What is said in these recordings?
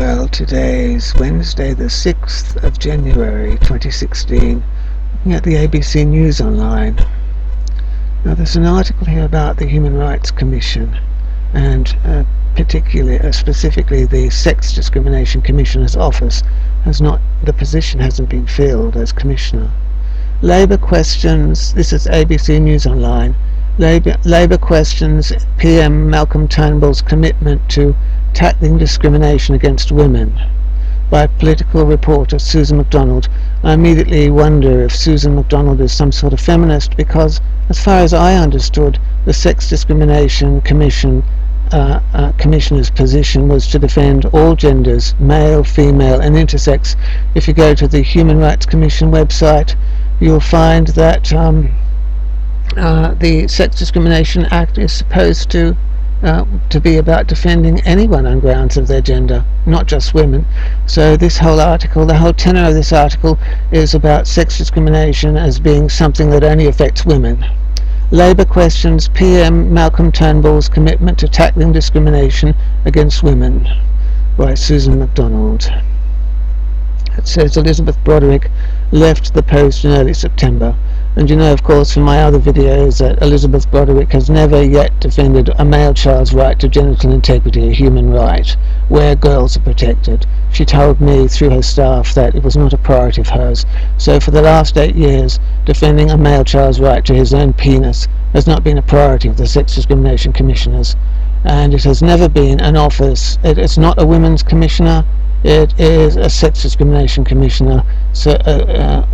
Well, today's Wednesday the 6th of January 2016, looking at the ABC News Online. Now there's an article here about the Human Rights Commission and specifically the Sex Discrimination Commissioner's office the position hasn't been filled as Commissioner. Labour questions, this is ABC News Online, Labour questions PM Malcolm Turnbull's commitment to tackling discrimination against women, by political reporter Susan MacDonald. I immediately wonder if Susan MacDonald is some sort of feminist, because as far as I understood, the Sex Discrimination Commissioner's position was to defend all genders, male, female and intersex. If you go to the Human Rights Commission website, you'll find that the Sex Discrimination Act is supposed to be about defending anyone on grounds of their gender, not just women. So this whole article, the whole tenor of this article, is about sex discrimination as being something that only affects women. Labour questions PM Malcolm Turnbull's commitment to tackling discrimination against women, by Susan MacDonald. It says Elizabeth Broderick left the post in early September. And you know, of course, from my other videos that Elizabeth Broderick has never yet defended a male child's right to genital integrity, a human right, where girls are protected. She told me through her staff that it was not a priority of hers. So for the last 8 years, defending a male child's right to his own penis has not been a priority of the Sex Discrimination Commissioners. And it has never been an office. It's not a women's commissioner. It is a Sex Discrimination Commissioner. So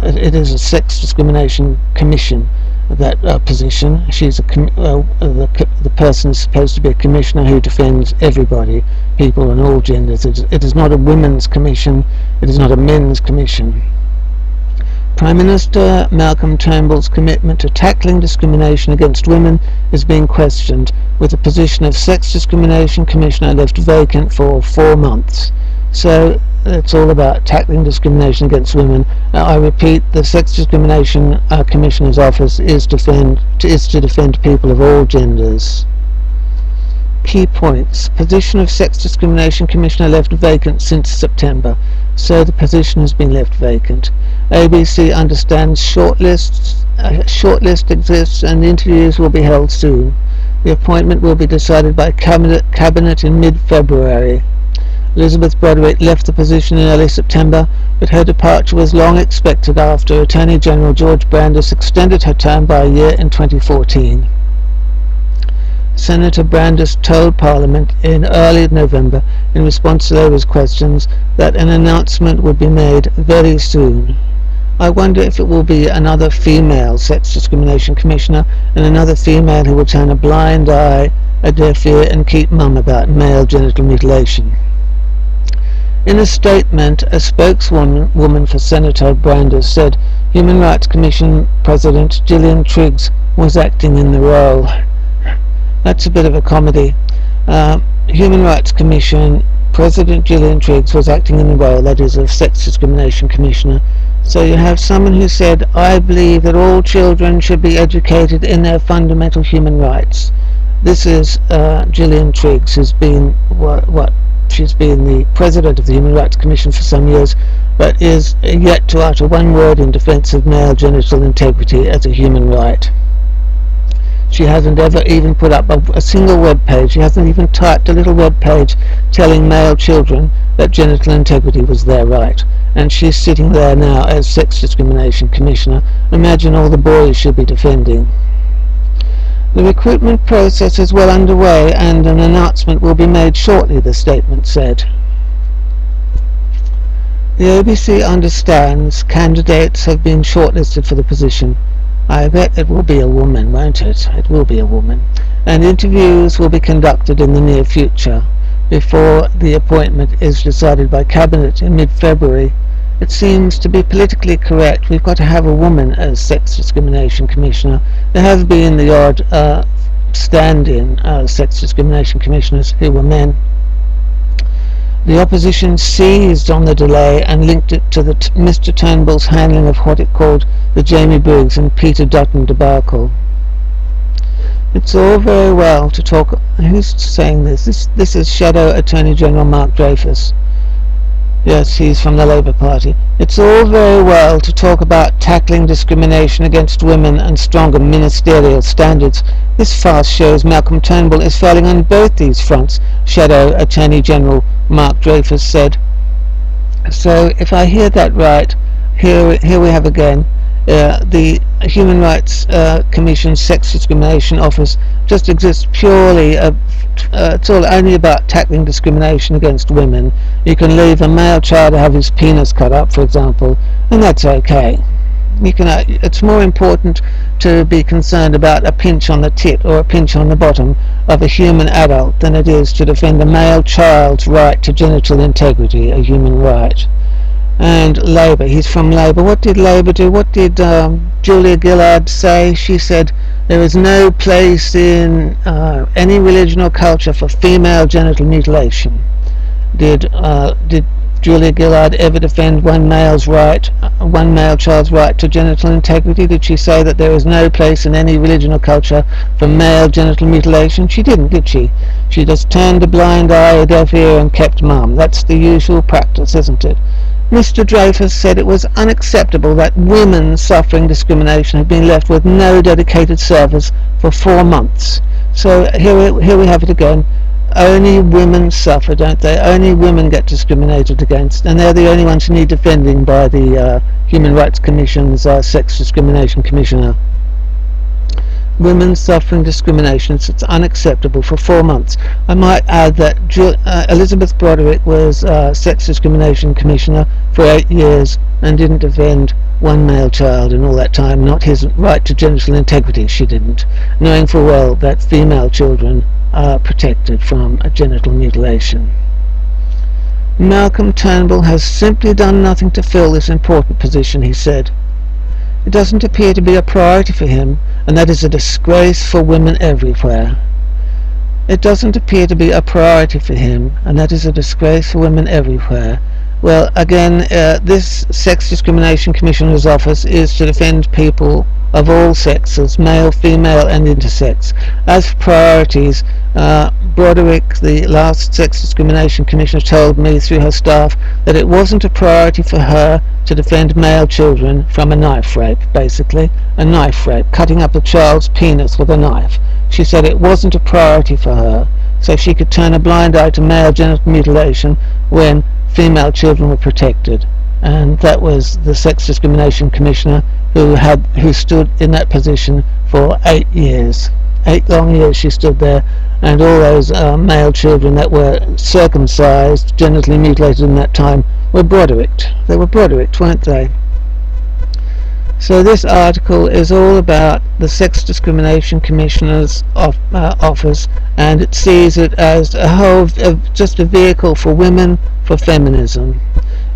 it is a Sex Discrimination Commission, that position. She's the person is supposed to be a commissioner who defends everybody, people and all genders. It is not a women's commission. It is not a men's commission. Prime Minister Malcolm Turnbull's commitment to tackling discrimination against women is being questioned, with the position of Sex Discrimination Commissioner left vacant for 4 months. So it's all about tackling discrimination against women. I repeat, the Sex Discrimination Commissioner's office is to defend people of all genders. Key points. Position of Sex Discrimination Commissioner left vacant since September, so the position has been left vacant. ABC understands shortlist exists and interviews will be held soon. The appointment will be decided by Cabinet in mid-February. Elizabeth Broderick left the position in early September, but her departure was long expected after Attorney General George Brandis extended her term by a year in 2014. Senator Brandis told Parliament in early November, in response to Labour's questions, that an announcement would be made very soon. I wonder if it will be another female Sex Discrimination Commissioner and another female who will turn a blind eye, a deaf ear and keep mum about male genital mutilation. In a statement, a spokeswoman for Senator Brandis said Human Rights Commission President Gillian Triggs was acting in the role. That's a bit of a comedy. Human Rights Commission President Gillian Triggs was acting in the role, that is, of Sex Discrimination Commissioner. So you have someone who said, I believe that all children should be educated in their fundamental human rights. This is Gillian Triggs, who's been she's been the president of the Human Rights Commission for some years, but is yet to utter one word in defense of male genital integrity as a human right. She hasn't ever even put up a single web page. She hasn't even typed a little web page telling male children that genital integrity was their right. And she's sitting there now as Sex Discrimination Commissioner. Imagine all the boys she'll be defending. The recruitment process is well underway and an announcement will be made shortly, the statement said. The ABC understands candidates have been shortlisted for the position. I bet it will be a woman, won't it? It will be a woman. And interviews will be conducted in the near future, before the appointment is decided by Cabinet in mid-February. It seems to be politically correct. We've got to have a woman as Sex Discrimination Commissioner. There have been the odd stand-in Sex Discrimination Commissioners who were men. The opposition seized on the delay and linked it to Mr Turnbull's handling of what it called the Jamie Briggs and Peter Dutton debacle. It's all very well to talk. Who's saying this? This is Shadow Attorney General Mark Dreyfus. Yes, he's from the Labour Party. It's all very well to talk about tackling discrimination against women and stronger ministerial standards. This farce shows Malcolm Turnbull is failing on both these fronts, Shadow Attorney General Mark Dreyfus said. So if I hear that right, here we have again the Human Rights Commission's Sex Discrimination Office just exists purely it's all only about tackling discrimination against women. You can leave a male child to have his penis cut up, for example, and that's okay. It's more important to be concerned about a pinch on the tit or a pinch on the bottom of a human adult than it is to defend a male child's right to genital integrity, a human right. And Labour, he's from Labour. What did Labour do? What did Julia Gillard say? She said there is no place in any religion or culture for female genital mutilation. Did Julia Gillard ever defend one male child's right to genital integrity? Did she say that there is no place in any religion or culture for male genital mutilation? She didn't, did she? She just turned a blind eye, a deaf ear, and kept mum. That's the usual practice, isn't it? Mr. Dreyfus said it was unacceptable that women suffering discrimination had been left with no dedicated service for 4 months. So here we have it again. Only women suffer, don't they? Only women get discriminated against, and they're the only ones who need defending by the Human Rights Commission's Sex Discrimination Commissioner. Women suffering discrimination, it's unacceptable for 4 months. I might add that Elizabeth Broderick was Sex Discrimination Commissioner for 8 years and didn't defend one male child in all that time, not his right to genital integrity. She didn't, knowing full well that female children are protected from genital mutilation. Malcolm Turnbull has simply done nothing to fill this important position, he said. It doesn't appear to be a priority for him, and that is a disgrace for women everywhere. It doesn't appear to be a priority for him, and that is a disgrace for women everywhere. Well, again, this Sex Discrimination Commissioner's office is to defend people of all sexes, male, female, and intersex. As for priorities, Broderick, the last Sex Discrimination Commissioner, told me through her staff that it wasn't a priority for her to defend male children from a knife rape, basically. A knife rape, cutting up a child's penis with a knife. She said it wasn't a priority for her, so she could turn a blind eye to male genital mutilation when female children were protected. And that was the Sex Discrimination Commissioner who stood in that position for 8 years. 8 long years she stood there, and all those male children that were circumcised, genitally mutilated in that time, were Brodericked. They were Brodericked, weren't they? So this article is all about the Sex Discrimination Commissioner's office, and it sees it as just a vehicle for women, for feminism.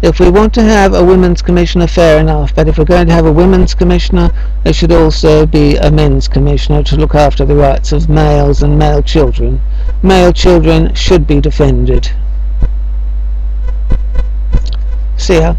If we want to have a women's commissioner, fair enough, but if we're going to have a women's commissioner, there should also be a men's commissioner to look after the rights of males and male children. Male children should be defended. See ya.